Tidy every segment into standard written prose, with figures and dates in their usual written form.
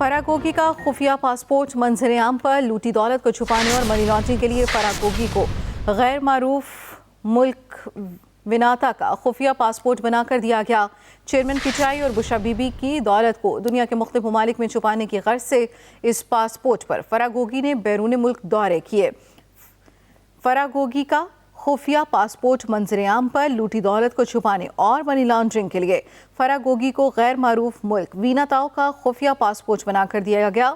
فراگوگی کا خفیہ پاسپورٹ منظر عام پر لوٹی دولت کو چھپانے اور منی لانڈرنگ کے لیے فراگوگی کو غیر معروف ملک وناتا کا خفیہ پاسپورٹ بنا کر دیا گیا۔ چیئرمین پی ٹی آئی اور بشرا بی بی کی دولت کو دنیا کے مختلف ممالک میں چھپانے کی غرض سے اس پاسپورٹ پر فراگوگی نے بیرون ملک دورے کیے۔ فراگوگی کا خفیہ پاسپورٹ منظر عام پر لوٹی دولت کو چھپانے اور منی لانڈرنگ کے لیے فراگوگی کو غیر معروف ملک ویناتاؤ کا خفیہ پاسپورٹ بنا کر دیا گیا۔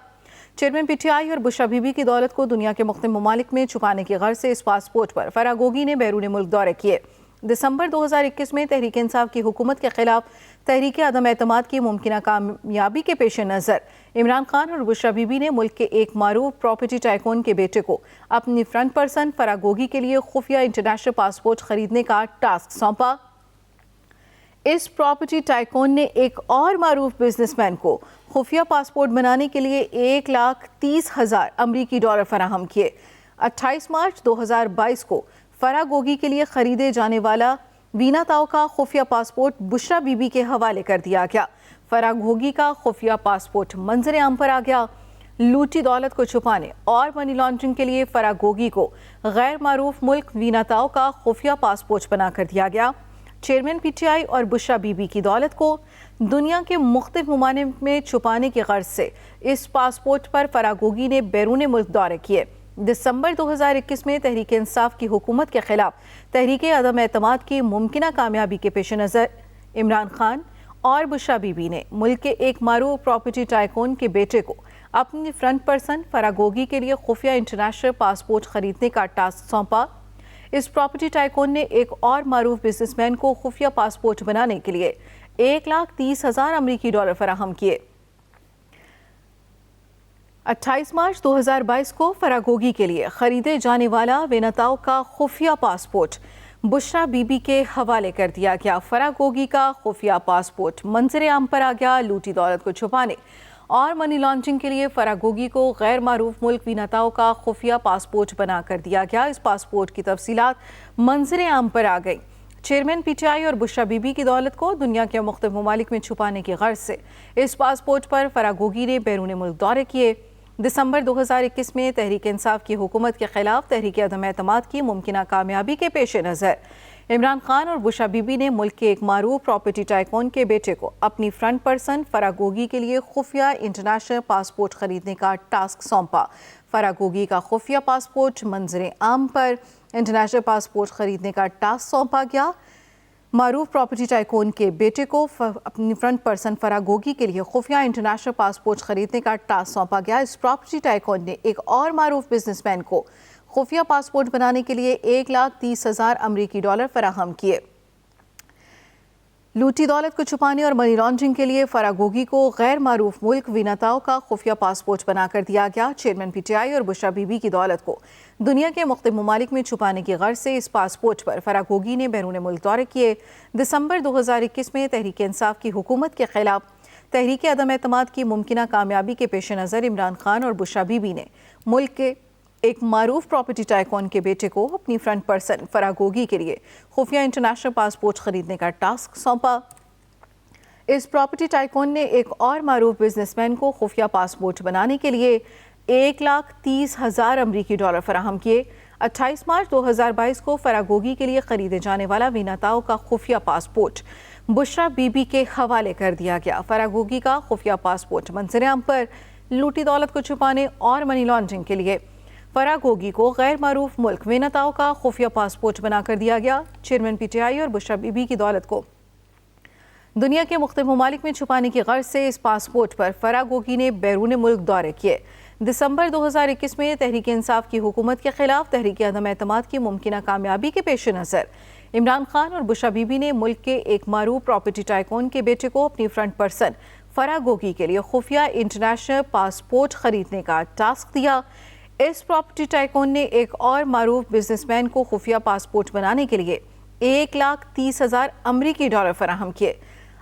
چیئرمین پی ٹی آئی اور بشرا بی بی کی دولت کو دنیا کے مختلف ممالک میں چھپانے کی غرض سے اس پاسپورٹ پر فراگوگی نے بیرون ملک دورے کیے۔ دسمبر 2021 میں تحریک انصاف کی حکومت کے خلاف تحریک عدم اعتماد کی ممکنہ کامیابی کے پیش نظر عمران خان اور بشرا بی بی نے ملک کے ایک معروف پراپرٹی ٹائکون کے بیٹے کو اپنی فرنٹ پرسن فراگوگی کے لیے خفیہ انٹرنیشنل پاسپورٹ خریدنے کا ٹاسک سونپا۔ اس پراپرٹی ٹائکون نے ایک اور معروف بزنس مین کو خفیہ پاسپورٹ بنانے کے لیے $1,30,000 امریکی فراہم کیے۔ 28 مارچ 2022 کو فراگوگی کے لیے خریدے جانے والا ویناتاؤ کا خفیہ پاسپورٹ بشرا بی بی کے حوالے کر دیا گیا۔ فراگوگی کا خفیہ پاسپورٹ منظر عام پر آ گیا۔ لوٹی دولت کو چھپانے اور منی لانڈرنگ کے لیے فراگوگی کو غیر معروف ملک ویناتاؤ کا خفیہ پاسپورٹ بنا کر دیا گیا۔ چیئرمین پی ٹی آئی اور بشرا بی بی کی دولت کو دنیا کے مختلف ممالک میں چھپانے کی غرض سے اس پاسپورٹ پر فراگوگی نے بیرون ملک دورے کیے۔ دسمبر 2021 میں تحریک انصاف کی حکومت کے خلاف تحریک عدم اعتماد کی ممکنہ کامیابی کے پیش نظر عمران خان اور بشرا بی بی نے ملک کے ایک معروف پراپرٹی ٹائکون کے بیٹے کو اپنی فرنٹ پرسن فراگوگی کے لیے خفیہ انٹرنیشنل پاسپورٹ خریدنے کا ٹاسک سونپا۔ اس پراپرٹی ٹائکون نے ایک اور معروف بزنس مین کو خفیہ پاسپورٹ بنانے کے لیے $1,30,000 امریکی فراہم کیے۔ 28 مارچ 2022 کو فراگوگی کے لیے خریدے جانے والا ویناتاؤ کا خفیہ پاسپورٹ بشرا بی بی کے حوالے کر دیا گیا۔ فراگوگی کا خفیہ پاسپورٹ منظر عام پر آ گیا۔ لوٹی دولت کو چھپانے اور منی لانڈرنگ کے لیے فراگوگی کو غیر معروف ملک ویناتاؤ کا خفیہ پاسپورٹ بنا کر دیا گیا۔ اس پاسپورٹ کی تفصیلات منظر عام پر آ گئی۔ چیئرمین پی ٹی آئی اور بشرا بی بی کی دولت کو دنیا کے مختلف ممالک میں چھپانے کی غرض سے اس پاسپورٹ پر فراگوگی نے بیرون ملک دورے کیے۔ دسمبر 2021 میں تحریک انصاف کی حکومت کے خلاف تحریک عدم اعتماد کی ممکنہ کامیابی کے پیش نظر عمران خان اور بشرا بی بی نے ملک کے ایک معروف پراپرٹی ٹائکون کے بیٹے کو اپنی فرنٹ پرسن فراگوگی کے لیے خفیہ انٹرنیشنل پاسپورٹ خریدنے کا ٹاسک سونپا۔ فراگوگی کا خفیہ پاسپورٹ منظر عام پر انٹرنیشنل پاسپورٹ خریدنے کا ٹاسک سونپا گیا۔ معروف پراپرٹی ٹائکون کے بیٹے کو اپنی فرنٹ پرسن فراگوگی کے لیے خفیہ انٹرنیشنل پاسپورٹ خریدنے کا ٹاسک سونپا گیا۔ اس پراپرٹی ٹائکون نے ایک اور معروف بزنس مین کو خفیہ پاسپورٹ بنانے کے لیے $1,30,000 امریکی فراہم کیے۔ لوٹی دولت کو چھپانے اور منی لانڈرنگ کے لیے فراگوگی کو غیر معروف ملک ویناتاؤ کا خفیہ پاسپورٹ بنا کر دیا گیا۔ چیئرمین پی ٹی آئی اور بشرا بی بی کی دولت کو دنیا کے مختلف ممالک میں چھپانے کی غرض سے اس پاسپورٹ پر فراگوگی نے بیرون ملک دورے کیے۔ دسمبر 2021 میں تحریک انصاف کی حکومت کے خلاف تحریک عدم اعتماد کی ممکنہ کامیابی کے پیش نظر عمران خان اور بشرا بی بی نے ملک کے ایک معروف پراپرٹی ٹائکون کے بیٹے کو اپنی فرنٹ پرسن فراگوگی کے لیے خفیہ انٹرنیشنل پاسپورٹ خریدنے کا ٹاسک سونپا۔ اس پراپرٹی ٹائکون نے ایک اور معروف بزنس مین کو خفیہ پاسپورٹ بنانے کے لیے $1,30,000 امریکی فراہم کیے۔ 28 مارچ 2022 کو فراگوگی کے لیے خریدے جانے والا ویناتاؤ کا خفیہ پاسپورٹ بشرا بی بی کے حوالے کر دیا گیا۔ فراگوگی کا خفیہ پاسپورٹ منظر عام پر لوٹی دولت کو چھپانے اور منی لانڈرنگ کے لیے فراگوگی کو غیر معروف ملک ویناتاؤ کا خفیہ پاسپورٹ بنا کر دیا گیا۔ چیئرمین پی ٹی آئی اور بشرا بی بی کی دولت کو دنیا کے مختلف ممالک میں چھپانے کی غرض سے اس پاسپورٹ پر فراگوگی نے بیرون ملک دورے کیے۔ دسمبر 2021 میں تحریک انصاف کی حکومت کے خلاف تحریک عدم اعتماد کی ممکنہ کامیابی کے پیش نظر عمران خان اور بشرا بی بی نے ملک کے ایک معروف پراپرٹی ٹائکون کے بیٹے کو اپنی فرنٹ پرسن فراگوگی کے لیے خفیہ انٹرنیشنل پاسپورٹ خریدنے کا ٹاسک دیا۔ اس پراپرٹی ٹائکون نے ایک اور معروف بزنس مین کو خفیہ پاسپورٹ بنانے کے لیے $1,30,000 امریکی فراہم کیے۔